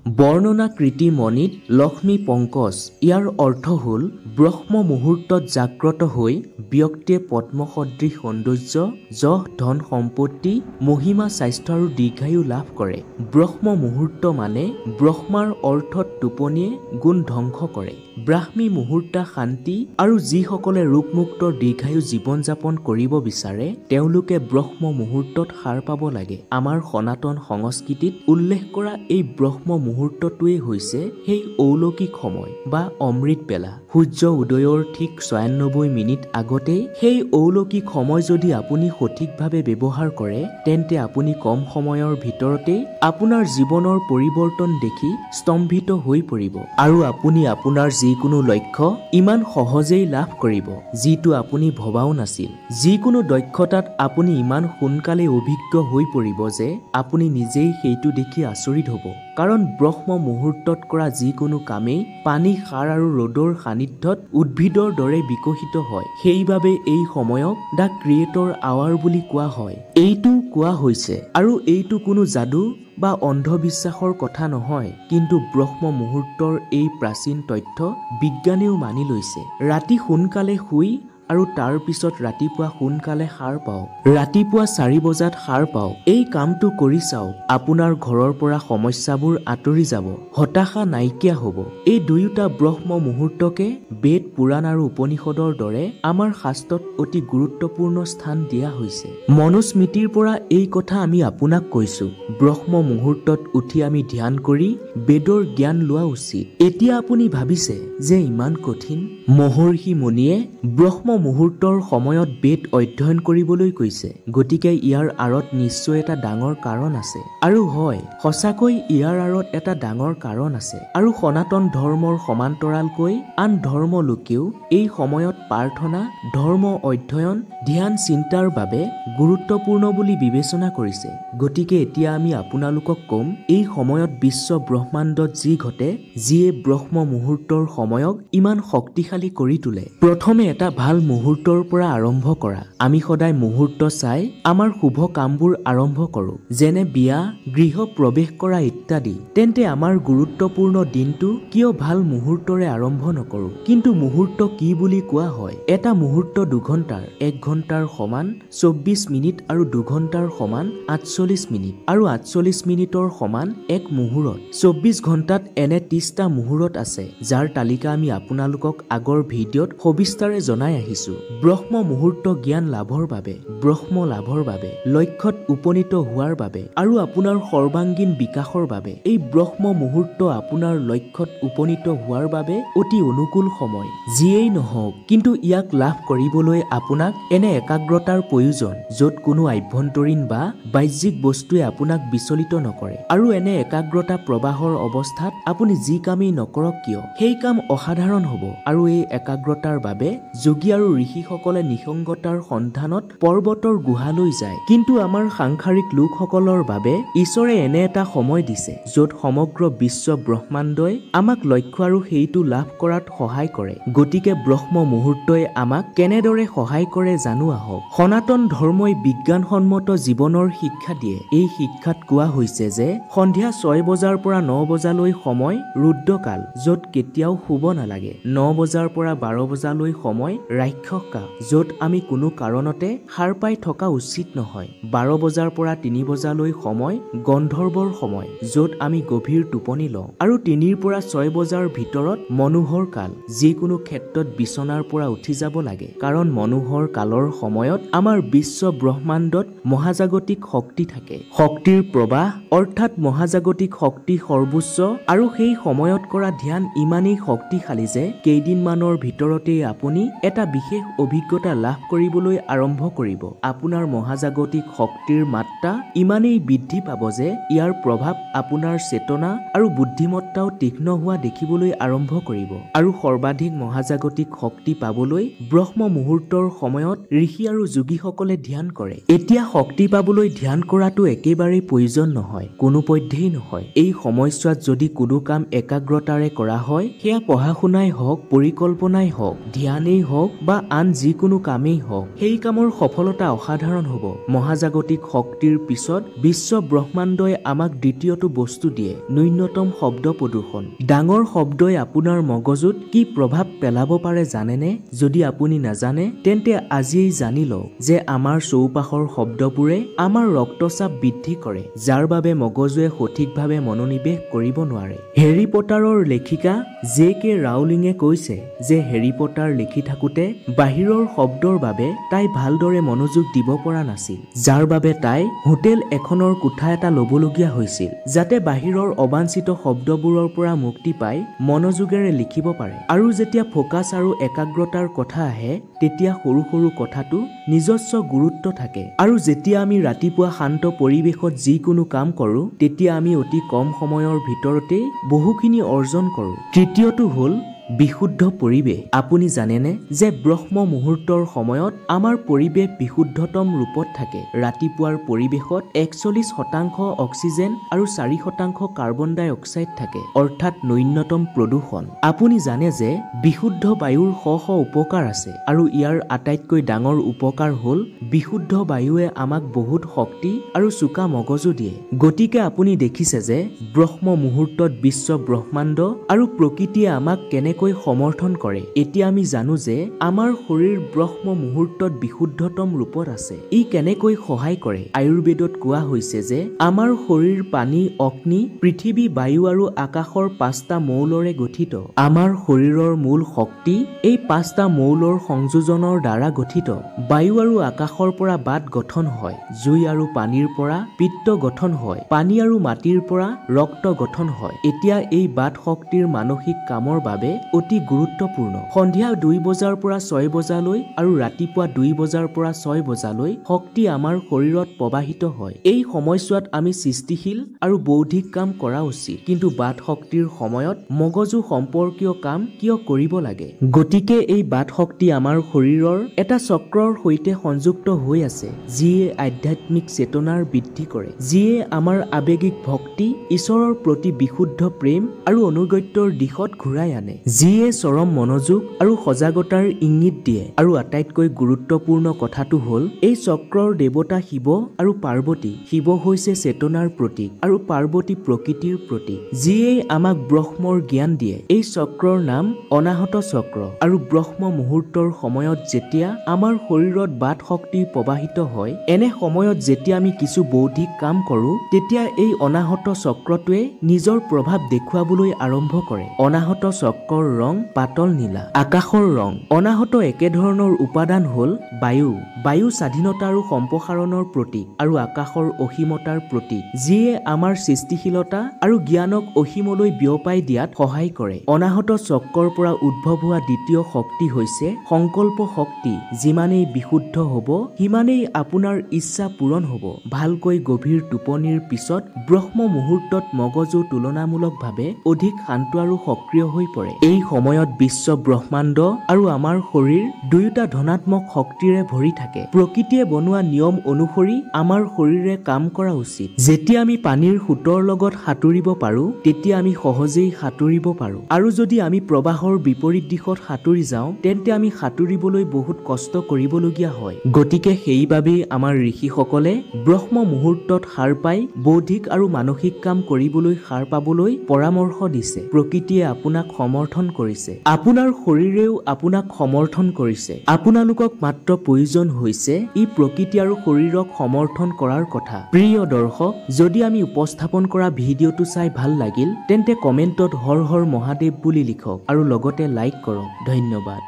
বৰ্ণনাকৃতি মণিত লক্ষ্মী পংকজ। ইয়াৰ অৰ্থ হ'ল ব্ৰহ্ম মুহূৰ্তত জাগ্ৰত হৈ ব্যক্তিয়ে পদ্মসদৃশ সৌন্দৰ্য, যশ, ধন সম্পত্তি, মহিমা, স্বাস্থ্য আৰু দীৰ্ঘায়ু লাভ কৰে। ব্ৰহ্ম মুহূৰ্ত মানে ব্ৰহ্মাৰ অৰ্থত টোপনিয়ে গুণ ধ্বংস কৰে। ব্ৰাহ্মী মুহূৰ্ত শান্তি আৰু যিসকলে ৰোগমুক্ত দীৰ্ঘায়ু জীৱন যাপন কৰিব বিচাৰে তেওঁলোকে ব্ৰহ্ম মুহূৰ্তত সাৰ পাব লাগে। আমাৰ সনাতন সংস্কৃতিত উল্লেখ কৰা এই ব্ৰহ্ম মুহূৰ্তটোৱে হৈছে সেই অলৌকিক সময় বা অমৃত বেলা। সূৰ্য উদয়ৰ ঠিক ৯৬ মিনিট আগতেই সেই অলৌকিক সময় যদি আপুনি সঠিকভাৱে ব্যৱহাৰ কৰে তেন্তে আপুনি কম সময়ৰ ভিতৰতেই আপোনাৰ জীৱনৰ পৰিৱৰ্তন দেখি স্তম্ভিত হৈ পৰিব আৰু আপুনি আপোনাৰ যিকোনো লক্ষ্য ইমান সহজেই লাভ কৰিব যিটো আপুনি ভবাও নাছিল। যিকোনো দক্ষতাত আপুনি ইমান সোনকালে অভিজ্ঞ হৈ পৰিব যে আপুনি নিজেই সেইটো দেখি আচৰিত হ'ব। কাৰণ ব্ৰহ্ম মুহূৰ্তত কৰা যিকোনো কামেই পানী, সাৰ আৰু ৰ'দৰ সান্নিধ্যত উদ্ভিদৰ দৰে বিকশিত হয়। সেইবাবে এই সময়ক দ্য ক্ৰিয়েটৰ আৱাৰ বুলি কোৱা হয়। এইটো কোৱা হৈছে আৰু এইটো কোনো যাদু বা অন্ধবিশ্বাসৰ কথা নহয়, কিন্তু ব্ৰহ্ম মুহূৰ্তৰ এই প্ৰাচীন তথ্য বিজ্ঞানেও মানি লৈছে। ৰাতি সোনকালে শুই আৰু তাৰ পিছত ৰাতিপুৱা সোনকালে সাৰ পাওক। ৰাতিপুৱা ৪ বজাত সাৰ পাওক। এই কামটো কৰি চাওক। আপোনাৰ ঘৰৰ পৰা সমস্যাবোৰ আঁতৰি যাব, হতাশা নাইকিয়া হ'ব। এই দুয়োটা ব্ৰহ্ম মুহূৰ্তকে বেদ, পুৰাণ আৰু উপনিষদৰ দৰে আমাৰ শাস্ত্ৰত অতি গুৰুত্বপূৰ্ণ স্থান দিয়া হৈছে। মনুস্মৃতিৰ পৰা এই কথা আমি আপোনাক কৈছো। ব্ৰহ্ম মুহূৰ্তত উঠি আমি ধ্যান কৰি বেদৰ জ্ঞান লোৱা উচিত। এতিয়া আপুনি ভাবিছে যে ইমান কঠিন? মহৰ্ষি মুনিয়ে ব্ৰহ্ম মুহূৰ্তৰ সময়ত বেদ অধ্যয়ন কৰিবলৈ কৈছে, গতিকে ইয়াৰ আঁৰত নিশ্চয় এটা ডাঙৰ কাৰণ আছে। আৰু হয়, সঁচাকৈ ইয়াৰ আঁৰত এটা ডাঙৰ কাৰণ আছে। আৰু সনাতন ধৰ্মৰ সমান্তৰালকৈ আন ধৰ্ম লোকেও এই সময়ত প্ৰাৰ্থনা, ধৰ্ম অধ্যয়ন, ধ্যান, চিন্তাৰ বাবে গুৰুত্বপূৰ্ণ বুলি বিবেচনা কৰিছে। গতিকে এতিয়া আমি আপোনালোকক কম, এই সময়ত বিশ্ব ব্ৰহ্মাণ্ডত যি ঘটে যিয়ে ব্ৰহ্ম মুহূৰ্তৰ সময়ক ইমান শক্তিশালী কৰি তোলে। প্ৰথমে এটা ভাল মুহূৰ্তৰ পৰা আৰম্ভ কৰা। আমি সদায় মুহূৰ্ত চাই আমাৰ শুভ কামবোৰ আৰম্ভ কৰোঁ, যেনে বিয়া, গৃহ প্ৰৱেশ কৰা ইত্যাদি। তেন্তে আমাৰ গুৰুত্বপূৰ্ণ দিনটো কিয় ভাল মুহূৰ্তৰে আৰম্ভ নকৰোঁ? কিন্তু মুহূৰ্ত কি বুলি কোৱা হয়? এটা মুহূৰ্ত ২ ঘণ্টাৰ, ১ ঘণ্টাৰ সমান ২৪ মিনিট আৰু ২ ঘণ্টাৰ সমান ৪৮ মিনিট আৰু ৪৮ মিনিটৰ সমান ১ মুহূৰ্ত। ২৪ ঘণ্টাত এনে ৩০টা মুহূৰ্ত আছে, যাৰ তালিকা আমি আপোনালোকক আগৰ ভিডিঅ'ত সবিস্তাৰে জনাই আহিছো। ব্ৰহ্ম মুহূৰ্ত জ্ঞান লাভৰ বাবে, ব্ৰহ্ম লাভৰ বাবে, লক্ষ্যত উপনীত হোৱাৰ বাবে আৰু আপোনাৰ সৰ্বাংগীন বিকাশৰ বাবে এই ব্ৰহ্ম মুহূৰ্ত আপোনাৰ লক্ষ্যত উপনীত হোৱাৰ বাবে অতি অনুকূল সময়। যিয়েই নহওক, কিন্তু ইয়াক লাভ কৰিবলৈ আপোনাক এনে একাগ্ৰতাৰ প্ৰয়োজন য'ত কোনো আভ্যন্তৰীণ বা বাহ্যিক বস্তুৱে আপোনাক বিচলিত নকৰে। আৰু এনে একাগ্ৰতা প্ৰবাহৰ অৱস্থাত আপুনি যি কামেই নকৰক কিয় সেই কাম অসাধাৰণ হ'ব। আৰু এই একাগ্ৰতাৰ বাবে যোগী আৰু ঋষিসকলে নিসংগতাৰ সন্ধানত পৰ্বতৰ গুহালৈ যায়। কিন্তু আমাৰ সাংসাৰিক লোকসকলৰ বাবে ঈশ্বৰে এনে এটা সময় দিছে য'ত সমগ্ৰ বিশ্ব ব্ৰহ্মাণ্ডই আমাক লক্ষ্য আৰু সেইটো লাভ কৰাত সহায় কৰে। গতিকে ব্ৰহ্ম মুহূৰ্তই আমাক কেনেদৰে সহায় কৰে জানো আহক। সনাতন ধৰ্মই বিজ্ঞানসন্মত জীৱনৰ শিক্ষা দিয়ে। এই শিক্ষাত কোৱা হৈছে যে সন্ধিয়া ৬ বজাৰ পৰা ৯ বজালৈ সময় ৰুদ্ৰকাল, য'ত কেতিয়াও শুব নালাগে। ৯ বজাৰ পৰা ১২ বজালৈ সময় ৰাক্ষস কাল, য'ত আমি কোনো কাৰণতে সাৰ পাই থকা উচিত নহয়। ১২ বজাৰ পৰা ৩ বজালৈ সময় গন্ধৰ্বৰ সময়, য'ত আমি গভীৰ টোপনি লওঁ। আৰু ৩ৰ পৰা ৬ বজাৰ ভিতৰত মনোহৰ কাল। যিকোনো ক্ষেত্ৰত বিচনাৰ পৰা উঠি যাব লাগে, কাৰণ মনোহৰ কালৰ সময়ত আমাৰ বিশ্ব ব্ৰহ্মাণ্ডত মহাজাগতিক শক্তি থাকে। শক্তিৰ প্ৰবাহ অৰ্থাৎ মহাজাগতিক শক্তি সৰ্বোচ্চ আৰু সেই সময়ত কৰা ধ্যান ইমানেই শক্তিশালী যে কেইদিনমানৰ ভিতৰতেই আপুনি এটা বিশেষ অভিজ্ঞতা লাভ কৰিবলৈ আৰম্ভ কৰিব। আপোনাৰ মহাজাগতিক শক্তিৰ মাত্ৰা ইমানেই বৃদ্ধি পাব যে ইয়াৰ প্ৰভাৱ আপোনাৰ চেতনা আৰু বুদ্ধিমত্তাও তীক্ষ্ণ হোৱা দেখিবলৈ আৰম্ভ কৰিব। আৰু সৰ্বাধিক মহাজাগতিক শক্তি পাবলৈ ব্ৰহ্ম মুহূৰ্তৰ সময়ত ঋষি আৰু যোগীসকলে ধ্যান কৰে। এতিয়া শক্তি পাবলৈ ধ্যান কৰাটো একেবাৰেই প্ৰয়োজন নহয়, কোনোপধ্যেই নহয়। এই সময়ছোৱাত যদি কোনো কাম একাগ্ৰতাৰে কৰা হয়, সেয়া পঢ়া শুনাই হওক, পৰিকল্পনাই হওক, ধ্যানেই হওক বা বা আন যিকোনো কামেই হওক সেই কামৰ সফলতা অসাধাৰণ হ'ব। মহাজাগতিক শক্তিৰ পিছত বিশ্ব ব্ৰহ্মাণ্ডই আমাক দ্বিতীয়টো বস্তু দিয়ে, ন্যূনতম শব্দ প্ৰদূষণ। ডাঙৰ শব্দই আপোনাৰ মগজুত কি প্ৰভাৱ পেলাব পাৰে জানেনে? যদি আপুনি নাজানে তেন্তে আজিয়েই জানি লওক যে আমাৰ চৌপাশৰ শব্দবোৰে আমাৰ ৰক্তচাপ বৃদ্ধি কৰে, যাৰ বাবে মগজুৱে সঠিকভাৱে মনোনিৱেশ কৰিব নোৱাৰে। হেৰি পটাৰৰ লেখিকা J.K. ৰাউলিঙে কৈছে যে হেৰি পটাৰ লিখি থাকোঁতে বাহিৰৰ শব্দৰ বাবে তাই ভালদৰে মনোযোগ দিব পৰা নাছিল, যাৰ বাবে তাই হোটেল এখনৰ কোঠা এটা ল'বলগীয়া হৈছিল যাতে বাহিৰৰ অবাঞ্ছিত শব্দবোৰৰ পৰা মুক্তি পাই মনোযোগেৰে লিখিব পাৰে। আৰু যেতিয়া ফোকাছ আৰু একাগ্ৰতাৰ কথা আহে তেতিয়া সৰু সৰু কথাটো নিজস্ব গুৰুত্ব থাকে। আৰু যেতিয়া আমি ৰাতিপুৱা শান্ত পৰিৱেশত যিকোনো কাম কৰোঁ তেতিয়া আমি অতি কম সময়ৰ ভিতৰতেই বহুখিনি অৰ্জন কৰোঁ। তৃতীয়টো হ'ল বিশুদ্ধ পৰিৱেশ। আপুনি জানেনে যে ব্ৰহ্ম মুহূৰ্তৰ সময়ত আমাৰ পৰিৱেশ বিশুদ্ধতম ৰূপত থাকে। ৰাতিপুৱাৰ পৰিৱেশত 41% অক্সিজেন আৰু 4% কাৰ্বন ডাই অক্সাইড থাকে, অৰ্থাৎ ন্যূনতম প্ৰদূষণ। আপুনি জানে যে বিশুদ্ধ বায়ুৰ শ শ উপকাৰ আছে আৰু ইয়াৰ আটাইতকৈ ডাঙৰ উপকাৰ হ'ল বিশুদ্ধ বায়ুৱে আমাক বহুত শক্তি আৰু চোকা মগজু দিয়ে। গতিকে আপুনি দেখিছে যে ব্ৰহ্ম মুহূৰ্তত বিশ্ব ব্ৰহ্মাণ্ড আৰু প্ৰকৃতিয়ে আমাক কেনেকৈ সমৰ্থন কৰে। এতিয়া আমি জানো যে আমাৰ শৰীৰ ব্ৰহ্ম মুহূৰ্তত বিশুদ্ধতম ৰূপত আছে। ই কেনেকৈ সহায় কৰে? আয়ুৰ্বেদত কোৱা হৈছে যে আমাৰ শৰীৰ পানী, অগ্নি, পৃথিৱী, বায়ু আৰু আকাশৰ 5টা মৌলৰে গঠিত। আমাৰ শৰীৰৰ মূল শক্তি এই 5টা মৌলৰ সংযোজনৰ দ্বাৰা গঠিত। বায়ু আৰু আকাশৰ পৰা বাত গঠন হয়, জুই আৰু পানীৰ পৰা পিত্ত গঠন হয়, পানী আৰু মাটিৰ পৰা ৰক্ত গঠন হয়। এতিয়া এই বাত শক্তিৰ মানসিক কামৰ বাবে অতি গুৰুত্বপূৰ্ণ। সন্ধিয়া 2 বজাৰ পৰা 6 বজালৈ আৰু ৰাতিপুৱা 2 বজাৰ পৰা 6 বজালৈ শক্তি আমাৰ শৰীৰত প্ৰবাহিত হয়। এই সময়ছোৱাত আমি সৃষ্টিশীল আৰু বৌদ্ধিক কাম কৰা উচিত। কিন্তু বাত শক্তিৰ সময়ত মগজু সম্পৰ্কীয় কাম কিয় কৰিব লাগে? গতিকে এই বাত শক্তি আমাৰ শৰীৰৰ এটা চক্ৰৰ সৈতে সংযুক্ত হৈ আছে, যিয়ে আধ্যাত্মিক চেতনাৰ বৃদ্ধি কৰে, যিয়ে আমাৰ আৱেগিক ভক্তি, ঈশ্বৰৰ প্ৰতি বিশুদ্ধ প্ৰেম আৰু অনুগত্যৰ দিশত ঘূৰাই আনে, যিয়ে চৰম মনোযোগ আৰু সজাগতাৰ ইংগিত দিয়ে। আৰু আটাইতকৈ গুৰুত্বপূৰ্ণ কথাটো হ'ল এই চক্ৰৰ দেৱতা শিৱ আৰু পাৰ্বতী। শিৱ হৈছে চেতনাৰ প্ৰতীক আৰু পাৰ্বতী প্ৰকৃতিৰ প্ৰতীক, যিয়ে আমাক ব্ৰহ্মৰ জ্ঞান দিয়ে। এই চক্ৰৰ নাম অনাহত চক্ৰ। আৰু ব্ৰহ্ম মুহূৰ্তৰ সময়ত যেতিয়া আমাৰ শৰীৰত বাত শক্তি প্ৰবাহিত হয়, এনে সময়ত যেতিয়া আমি কিছু বৌদ্ধিক কাম কৰোঁ তেতিয়া এই অনাহত চক্ৰটোৱে নিজৰ প্ৰভাৱ দেখুৱাবলৈ আৰম্ভ কৰে। অনাহত চক্ৰৰ ৰং পাতল নীলা। আকাশৰ ৰং। অনাহত একেধৰণৰ উপাদান হ'ল বায়ু। বায়ু স্বাধীনতা আৰু সম্প্ৰসাৰণৰ প্ৰতীক আৰু আকাশৰ অসীমতাৰ প্ৰতীক, যিয়ে আমাৰ সৃষ্টিশীলতা আৰু জ্ঞানক অসীমলৈ বিয়পাই দিয়াত সহায় কৰে। অনাহত চক্ৰৰ পৰা উদ্ভৱ হোৱা দ্বিতীয় শক্তি হৈছে সংকল্প শক্তি। যিমানেই বিশুদ্ধ হ'ব সিমানেই আপোনাৰ ইচ্ছা পূৰণ হ'ব। ভালকৈ গভীৰ টোপনিৰ পিছত ব্ৰহ্ম মুহূৰ্তত মগজু তুলনামূলকভাৱে অধিক শান্ত আৰু সক্ৰিয় হৈ পৰে। এই সময়ত বিশ্ব ব্ৰহ্মাণ্ড আৰু আমাৰ শৰীৰ দুয়োটা ধনাত্মক শক্তিৰে ভৰি থাকে। প্ৰকৃতিয়ে বনোৱা নিয়ম অনুসৰি আমাৰ শৰীৰে কাম কৰা উচিত। যেতিয়া আমি পানীৰ সোঁতৰ লগত সাঁতুৰিব পাৰোঁ তেতিয়া আমি সহজেই সাঁতুৰিব পাৰোঁ। আৰু যদি আমি প্ৰবাহৰ বিপৰীত দিশত সাঁতুৰি যাওঁ তেন্তে আমি সাঁতুৰিবলৈ বহুত কষ্ট কৰিবলগীয়া হয়। গতিকে সেইবাবেই আমাৰ ঋষিসকলে ব্ৰহ্ম মুহূৰ্তত সাৰ পাই বৌদ্ধিক আৰু মানসিক কাম কৰিবলৈ সাৰ পাবলৈ পৰামৰ্শ দিছে। প্ৰকৃতিয়ে আপোনাক সমৰ্থন কৰিছে, আপোনাৰ শৰীৰেও আপোনাক সমৰ্থন কৰিছে। আপোনালোকক মাত্ৰ প্ৰয়োজন হৈছে ই প্ৰকৃতি আৰু শৰীৰক সমৰ্থন কৰাৰ কথা। প্ৰিয় দৰ্শক, যদি আমি উপস্থাপন কৰা ভিডিঅ'টো চাই ভাল লাগিল তেন্তে কমেণ্টত হৰ হৰ মহাদেৱ বুলি লিখক আৰু লগতে লাইক কৰক। ধন্যবাদ।